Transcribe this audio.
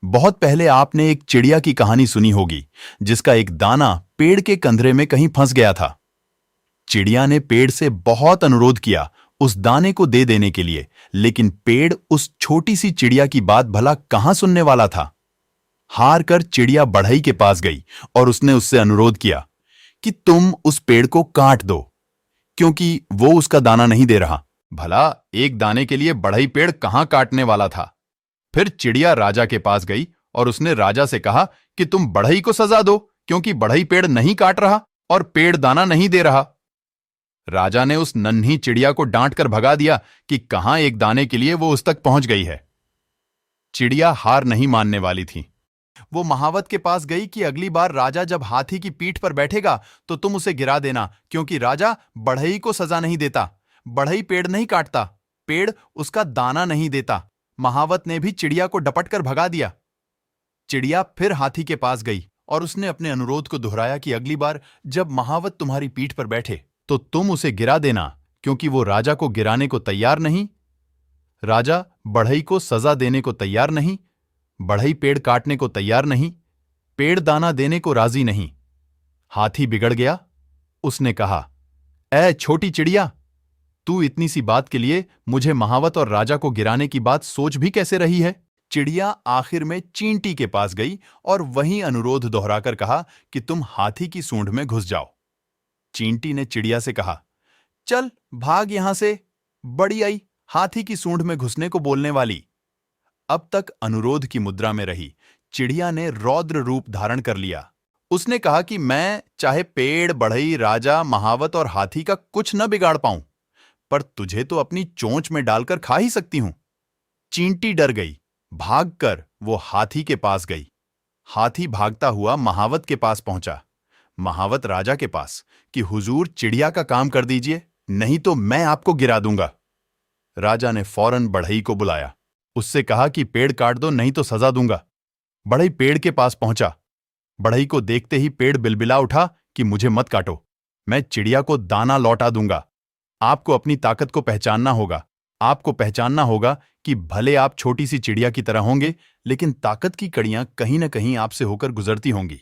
बहुत पहले आपने एक चिड़िया की कहानी सुनी होगी जिसका एक दाना पेड़ के कंधरे में कहीं फंस गया था। चिड़िया ने पेड़ से बहुत अनुरोध किया उस दाने को दे देने के लिए, लेकिन पेड़ उस छोटी सी चिड़िया की बात भला कहां सुनने वाला था। हार कर चिड़िया बढ़ई के पास गई और उसने उससे अनुरोध किया कि तुम उस पेड़ को काट दो, क्योंकि वो उसका दाना नहीं दे रहा। भला एक दाने के लिए बढ़ई पेड़ कहां काटने वाला था। फिर चिड़िया राजा के पास गई और उसने राजा से कहा कि तुम बढ़ई को सजा दो, क्योंकि बढ़ई पेड़ नहीं काट रहा और पेड़ दाना नहीं दे रहा। राजा ने उस नन्ही चिड़िया को डांट कर भगा दिया कि कहां एक दाने के लिए वो उस तक पहुंच गई है। चिड़िया हार नहीं मानने वाली थी। वो महावत के पास गई कि अगली बार राजा जब हाथी की पीठ पर बैठेगा तो तुम उसे गिरा देना, क्योंकि राजा बढ़ई को सजा नहीं देता। बढ़ई पेड़ नहीं काटता, पेड़ उसका दाना नहीं देता। महावत ने भी चिड़िया को डपट कर भगा दिया। चिड़िया फिर हाथी के पास गई और उसने अपने अनुरोध को दोहराया कि अगली बार जब महावत तुम्हारी पीठ पर बैठे तो तुम उसे गिरा देना, क्योंकि वो राजा को गिराने को तैयार नहीं। राजा बढ़ई को सजा देने को तैयार नहीं, बढ़ई पेड़ काटने को तैयार नहीं, पेड़ दाना देने को राजी नहीं। हाथी बिगड़ गया। उसने कहा, ऐ छोटी चिड़िया, तू इतनी सी बात के लिए मुझे महावत और राजा को गिराने की बात सोच भी कैसे रही है। चिड़िया आखिर में चींटी के पास गई और वही अनुरोध दोहराकर कहा कि तुम हाथी की सूंड में घुस जाओ। चींटी ने चिड़िया से कहा, चल भाग यहां से, बड़ी आई हाथी की सूंड में घुसने को बोलने वाली। अब तक अनुरोध की मुद्रा में रही चिड़िया ने रौद्र रूप धारण कर लिया। उसने कहा कि मैं चाहे पेड़, बढ़ई, राजा, महावत और हाथी का कुछ न बिगाड़ पाऊं, पर तुझे तो अपनी चोंच में डालकर खा ही सकती हूं। चींटी डर गई। भागकर वो हाथी के पास गई। हाथी भागता हुआ महावत के पास पहुंचा। महावत राजा के पास कि हुजूर चिड़िया का काम कर दीजिए, नहीं तो मैं आपको गिरा दूंगा। राजा ने फौरन बढ़ई को बुलाया। उससे कहा कि पेड़ काट दो, नहीं तो सजा दूंगा। बढ़ई पेड़ के पास पहुंचा। बढ़ई को देखते ही पेड़ बिलबिला उठा कि मुझे मत काटो, मैं चिड़िया को दाना लौटा दूंगा। आपको अपनी ताकत को पहचानना होगा। आपको पहचानना होगा कि भले आप छोटी सी चिड़िया की तरह होंगे, लेकिन ताकत की कड़ियां कहीं न कहीं आपसे होकर गुजरती होंगी।